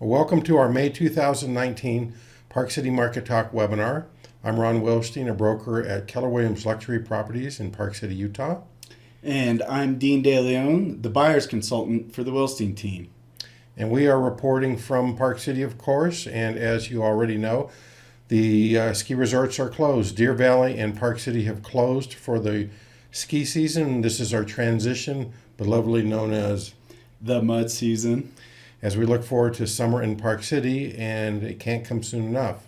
Welcome to our May 2019 Park City Market Talk webinar. I'm Ron Wilstein, a broker at Keller Williams Luxury Properties in Park City, Utah. And I'm Dean DeLeon, the buyer's consultant for the Wilstein team. And we are reporting from Park City, of course, and as you already know, the ski resorts are closed. Deer Valley and Park City have closed for the ski season. This is our transition, belovedly known as the mud season, as we look forward to summer in Park City, and it can't come soon enough.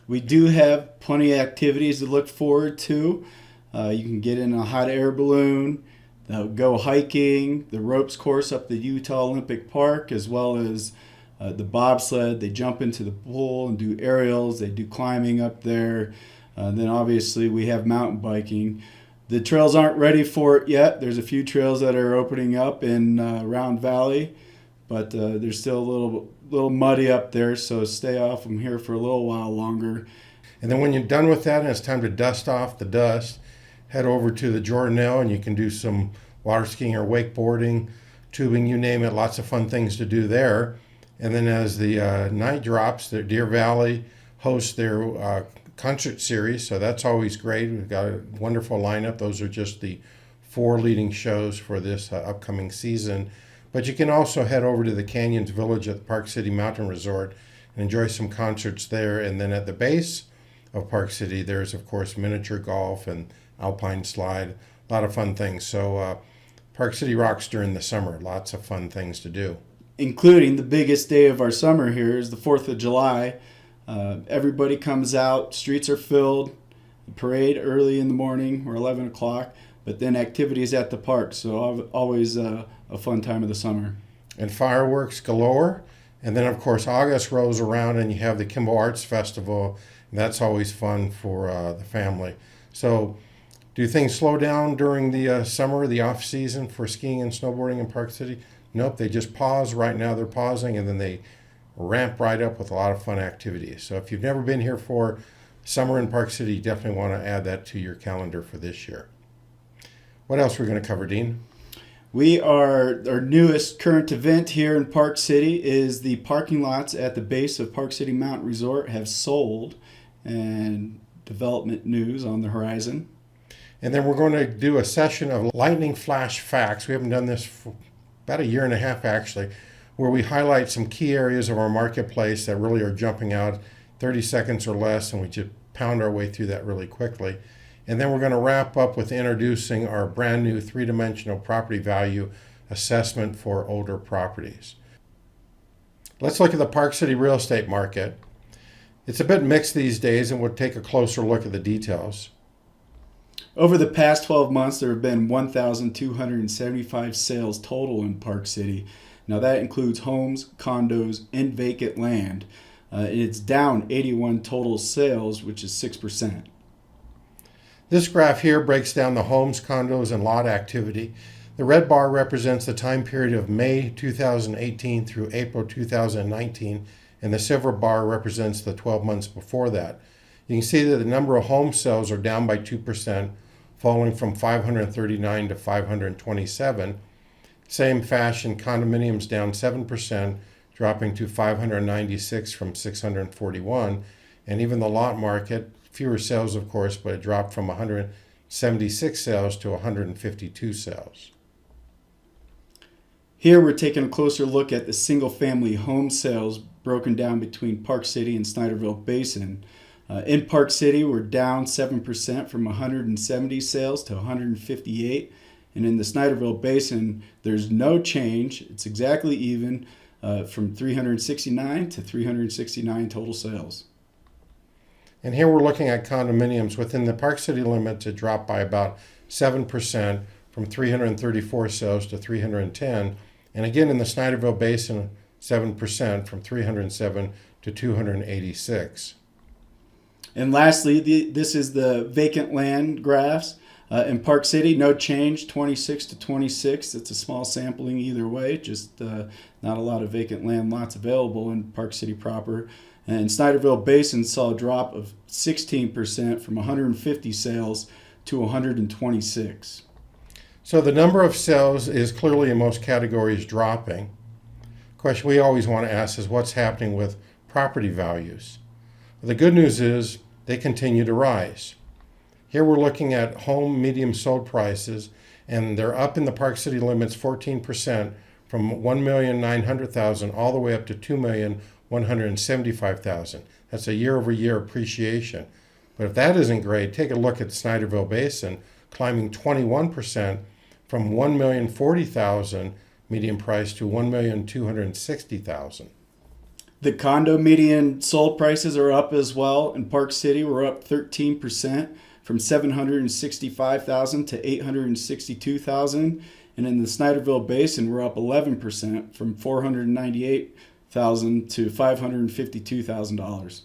We do have plenty of activities to look forward to. You can get in a hot air balloon, go hiking, the ropes course up the Utah Olympic Park, as well as the bobsled. They jump into the pool and do aerials. They do climbing up there. Then obviously we have mountain biking. The trails aren't ready for it yet. There's a few trails that are opening up in Round Valley, but they're still a little muddy up there, so stay off them here for a little while longer. And then when you're done with that and it's time to dust off the dust, head over to the Jordanelle and you can do some water skiing or wakeboarding, tubing, you name it, lots of fun things to do there. And then as the night drops, the Deer Valley hosts their concert series, so that's always great. We've got a wonderful lineup. Those are just the 4 leading shows for this upcoming season. But you can also head over to the Canyons Village at the Park City Mountain Resort and enjoy some concerts there. And then at the base of Park City, there's, of course, miniature golf and alpine slide, a lot of fun things. So Park City rocks during the summer, lots of fun things to do. Including the biggest day of our summer here is the 4th of July. Everybody comes out, streets are filled, the parade early in the morning or 11 o'clock, but then activities at the park, so always a fun time of the summer. And fireworks galore. And then, of course, August rolls around and you have the Kimball Arts Festival, and that's always fun for the family. So do things slow down during the summer, the off-season for skiing and snowboarding in Park City? Nope, they just pause. Right now they're pausing, and then they ramp right up with a lot of fun activities. So if you've never been here for summer in Park City, you definitely want to add that to your calendar for this year. What else are we going to cover, Dean? Our newest current event here in Park City is the parking lots at the base of Park City Mountain Resort have sold, and development news on the horizon. And then we're going to do a session of lightning flash facts. We haven't done this for about a year and a half, actually, where we highlight some key areas of our marketplace that really are jumping out, 30 seconds or less, and we just pound our way through that really quickly. And then we're going to wrap up with introducing our brand new 3-dimensional property value assessment for older properties. Let's look at the Park City real estate market. It's a bit mixed these days, and we'll take a closer look at the details. Over the past 12 months, there have been 1,275 sales total in Park City. Now that includes homes, condos, and vacant land. It's down 81 total sales, which is 6%. This graph here breaks down the homes, condos, and lot activity. The red bar represents the time period of May 2018 through April 2019, and the silver bar represents the 12 months before that. You can see that the number of home sales are down by 2%, falling from 539 to 527. Same fashion, condominiums down 7%, dropping to 596 from 641. And even the lot market, fewer sales, of course, but it dropped from 176 sales to 152 sales. Here we're taking a closer look at the single-family home sales broken down between Park City and Snyderville Basin. In Park City, we're down 7% from 170 sales to 158. And in the Snyderville Basin, there's no change. It's exactly even from 369 to 369 total sales. And here we're looking at condominiums. Within the Park City limits, it dropped by about 7% from 334 sales to 310. And again, in the Snyderville Basin, 7% from 307 to 286. And lastly, this is the vacant land graphs. In Park City, no change, 26 to 26. It's a small sampling either way, just not a lot of vacant land lots available in Park City proper. And Snyderville Basin saw a drop of 16% from 150 sales to 126. So the number of sales is clearly in most categories dropping. question we always want to ask is what's happening with property values? Well, the good news is they continue to rise. Here we're looking at home medium sold prices, and they're up in the Park City limits 14% from 1,900,000 all the way up to 2,175,000. That's a year-over-year appreciation. But if that isn't great, take a look at Snyderville Basin, climbing 21% from 1,040,000 median price to 1,260,000. The condo median sold prices are up as well. In Park City, we're up 13% from 765,000 to 862,000. And in the Snyderville Basin, we're up 11% from 498,000 to $552,000.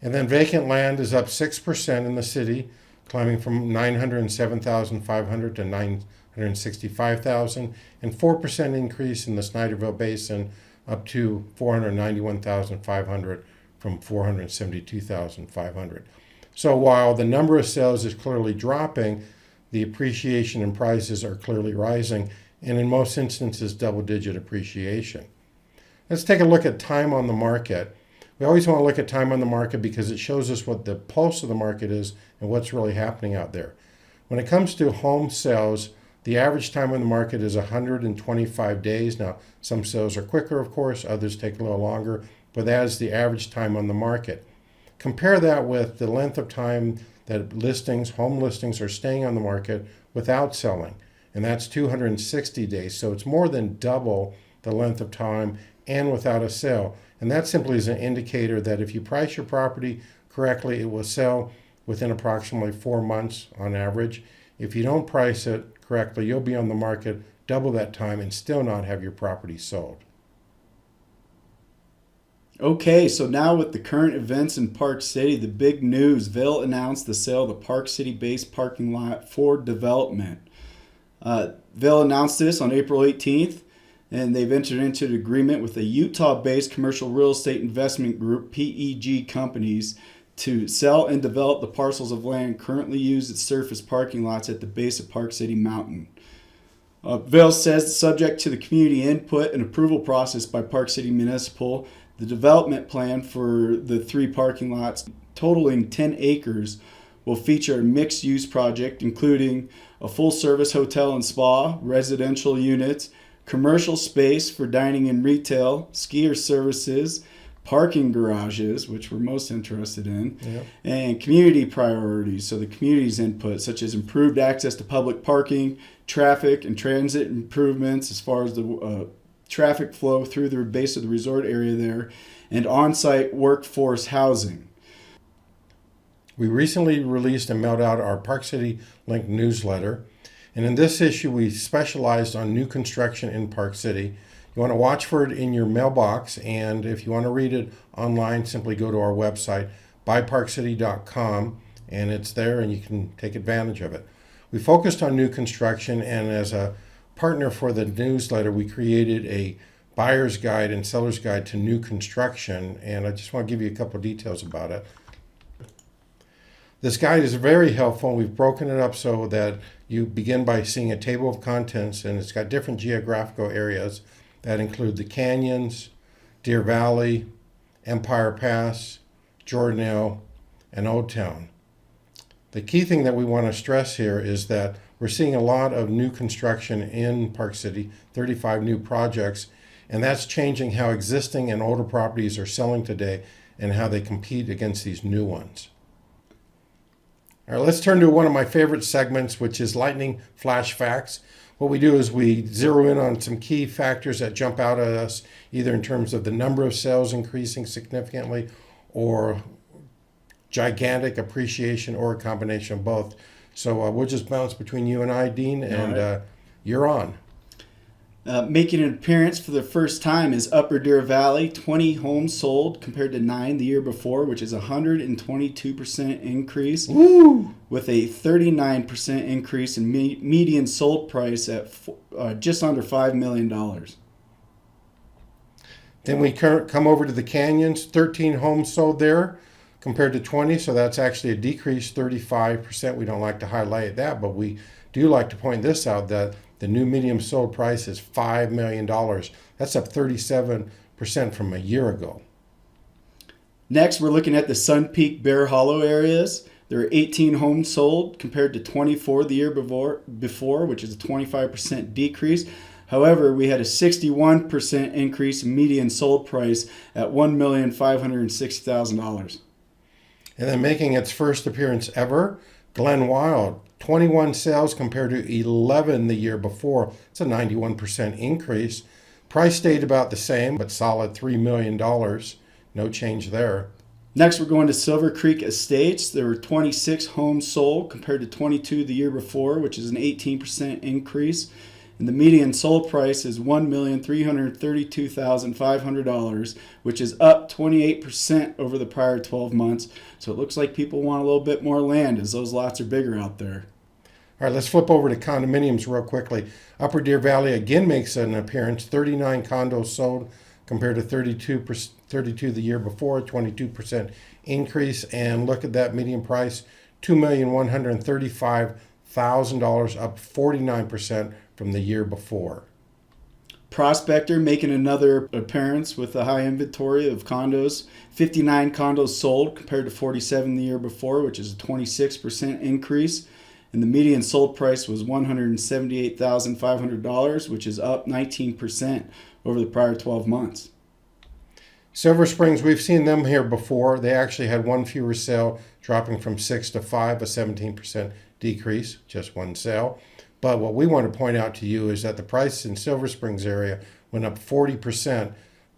And then vacant land is up 6% in the city, climbing from 907,500 to 965,000, and 4% increase in the Snyderville Basin, up to 491,500 from 472,500. So while the number of sales is clearly dropping, the appreciation in prices are clearly rising, and in most instances, double-digit appreciation. Let's take a look at time on the market. We always want to look at time on the market because it shows us what the pulse of the market is and what's really happening out there. When it comes to home sales, the average time on the market is 125 days. Now, some sales are quicker, of course, others take a little longer, but that is the average time on the market. Compare that with the length of time that home listings are staying on the market without selling, and that's 260 days. So it's more than double the length of time and without a sale. And that simply is an indicator that if you price your property correctly, it will sell within approximately 4 months on average. If you don't price it correctly, you'll be on the market double that time and still not have your property sold. Okay, so now with the current events in Park City, the big news, Vail announced the sale of the Park City-based parking lot for development. Vail announced this on April 18th, and they've entered into an agreement with a Utah-based commercial real estate investment group, PEG Companies, to sell and develop the parcels of land currently used as surface parking lots at the base of Park City Mountain. Vail says, subject to the community input and approval process by Park City Municipal, the development plan for the 3 parking lots, totaling 10 acres, will feature a mixed-use project including a full-service hotel and spa, residential units, commercial space for dining and retail, skier services, parking garages, which we're most interested in, and community priorities, so the community's input, such as improved access to public parking, traffic and transit improvements as far as the traffic flow through the base of the resort area there, and on-site workforce housing. We recently released and mailed out our Park City Link newsletter, and in this issue we specialized on new construction in Park City. You want to watch for it in your mailbox, and if you want to read it online, simply go to our website, BuyParkCity.com, and it's there and you can take advantage of it. We focused on new construction, and as a partner for the newsletter, we created a buyer's guide and seller's guide to new construction, and I just want to give you a couple of details about it. This guide is very helpful. We've broken it up so that you begin by seeing a table of contents, and it's got different geographical areas that include the canyons, Deer Valley, Empire Pass, Jordanelle, and Old Town. The key thing that we want to stress here is that we're seeing a lot of new construction in Park City, 35 new projects, and that's changing how existing and older properties are selling today and how they compete against these new ones. All right, let's turn to one of my favorite segments, which is Lightning Flash Facts. What we do is we zero in on some key factors that jump out at us, either in terms of the number of sales increasing significantly or gigantic appreciation or a combination of both. So we'll just bounce between you and I, Dean, and right. You're on. Making an appearance for the first time is Upper Deer Valley, 20 homes sold compared to 9 the year before, which is a 122% increase. Woo! With a 39% increase in median sold price at just under $5 million. Then we come over to the Canyons, 13 homes sold there compared to 20, so that's actually a decrease, 35%. We don't like to highlight that, but we do like to point this out, that The new medium sold price is $5 million. That's up 37% from a year ago. Next, we're looking at the Sun Peak Bear Hollow areas. There are 18 homes sold compared to 24 the year before, which is a 25% decrease. However, we had a 61% increase in median sold price at $1,560,000. And then making its first appearance ever, Glen Wild, 21 sales compared to 11 the year before. It's a 91% increase. Price stayed about the same, but solid $3 million. No change there. Next, we're going to Silver Creek Estates. There were 26 homes sold compared to 22 the year before, which is an 18% increase. And the median sold price is $1,332,500, which is up 28% over the prior 12 months. So it looks like people want a little bit more land as those lots are bigger out there. All right, let's flip over to condominiums real quickly. Upper Deer Valley again makes an appearance. 39 condos sold compared to 32 the year before, 22% increase. And look at that median price, $2,135,000, up 49% from the year before. Prospector making another appearance with a high inventory of condos. 59 condos sold compared to 47 the year before, which is a 26% increase. And the median sold price was $178,500, which is up 19% over the prior 12 months. Silver Springs, we've seen them here before. They actually had one fewer sale, dropping from 6 to 5, a 17% decrease, just one sale. But what we want to point out to you is that the price in Silver Springs area went up 40%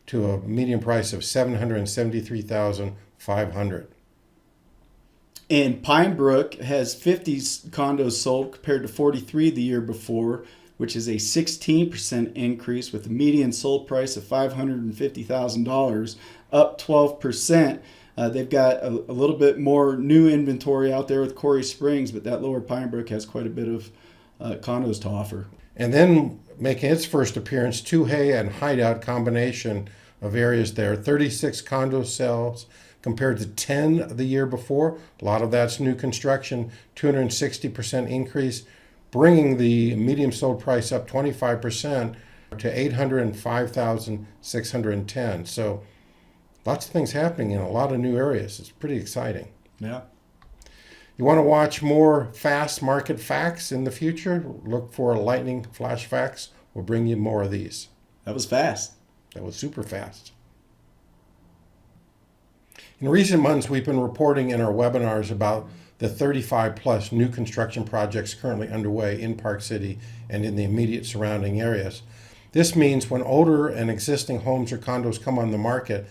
to a median price of $773,500. And Pine Brook has 50 condos sold compared to 43 the year before, which is a 16% increase with a median sold price of $550,000, up 12%. They've got a little bit more new inventory out there with Quarry Springs, but that lower Pine Brook has quite a bit of condos to offer. And then making its first appearance, Tuhey and Hideout combination of areas there. 36 condo sales compared to 10 the year before. A lot of that's new construction, 260% increase, bringing the median sold price up 25% to $805,610. So lots of things happening in a lot of new areas. It's pretty exciting. Yeah. You want to watch more fast market facts in the future? Look for lightning flash facts. We'll bring you more of these. That was fast. That was super fast. In recent months, we've been reporting in our webinars about the 35 plus new construction projects currently underway in Park City and in the immediate surrounding areas. This means when older and existing homes or condos come on the market,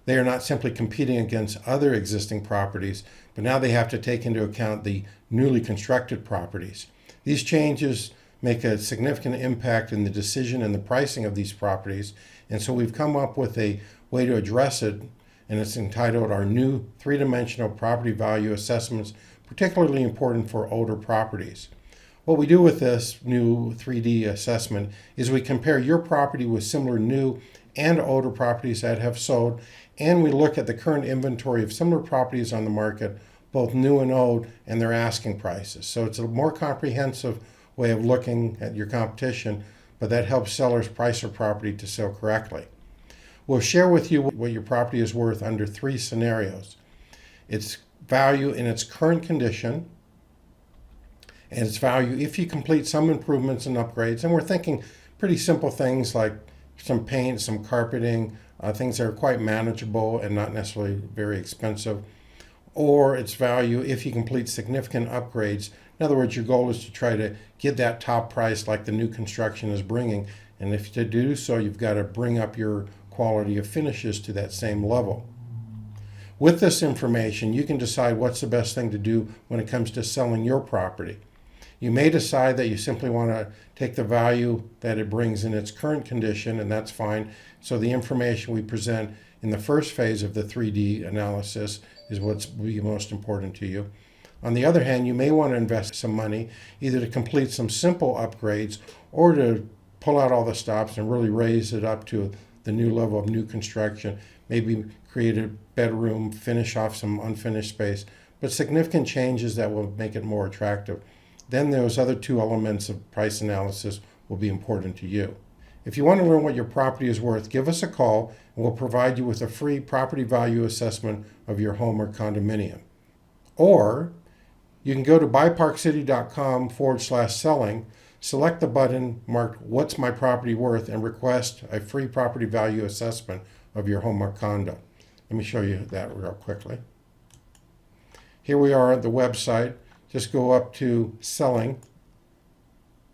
they are not simply competing against other existing properties, but now they have to take into account the newly constructed properties. These changes make a significant impact in the decision and the pricing of these properties, and so we've come up with a way to address it, and it's entitled our new three-dimensional property value assessments, particularly important for older properties. What we do with this new 3D assessment is we compare your property with similar new and older properties that have sold, and we look at the current inventory of similar properties on the market, both new and old, and their asking prices. So it's a more comprehensive way of looking at your competition, but that helps sellers price their property to sell correctly. We'll share with you what your property is worth under three scenarios. Its value in its current condition, and its value if you complete some improvements and upgrades. And we're thinking pretty simple things like some paint, some carpeting, things that are quite manageable and not necessarily very expensive. Or its value if you complete significant upgrades. In other words, your goal is to try to get that top price like the new construction is bringing. And if to do so, you've got to bring up your quality of finishes to that same level. With this information, you can decide what's the best thing to do when it comes to selling your property. You may decide that you simply want to take the value that it brings in its current condition, and that's fine. So the information we present in the first phase of the 3D analysis is what's be most important to you. On the other hand, you may want to invest some money either to complete some simple upgrades or to pull out all the stops and really raise it up to the new level of new construction, maybe create a bedroom, finish off some unfinished space, but significant changes that will make it more attractive. Then those other two elements of price analysis will be important to you. If you want to learn what your property is worth, give us a call and we'll provide you with a free property value assessment of your home or condominium. Or you can go to BuyParkCity.com/selling, select the button marked What's My Property Worth, and request a free property value assessment of your home or condo. Let me show you that real quickly. Here we are at the website. Just go up to Selling,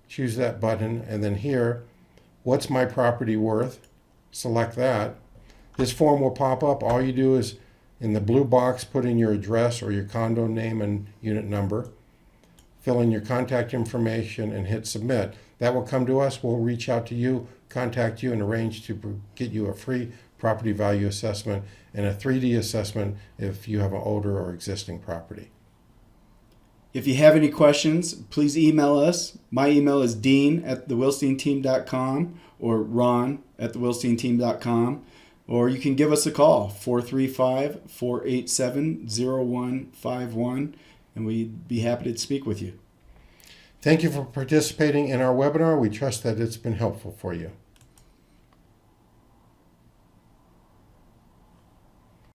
choose that button, and then here, What's My Property Worth? Select that. This form will pop up. All you do is, in the blue box, put in your address or your condo name and unit number. Fill in your contact information and hit submit. That will come to us. We'll reach out to you, contact you, and arrange to get you a free property value assessment and a 3D assessment if you have an older or existing property. If you have any questions, please email us. My email is dean@thewilsteinteam.com or ron@thewilsteinteam.com. Or you can give us a call, 435-487-0151, and we'd be happy to speak with you. Thank you for participating in our webinar. We trust that it's been helpful for you.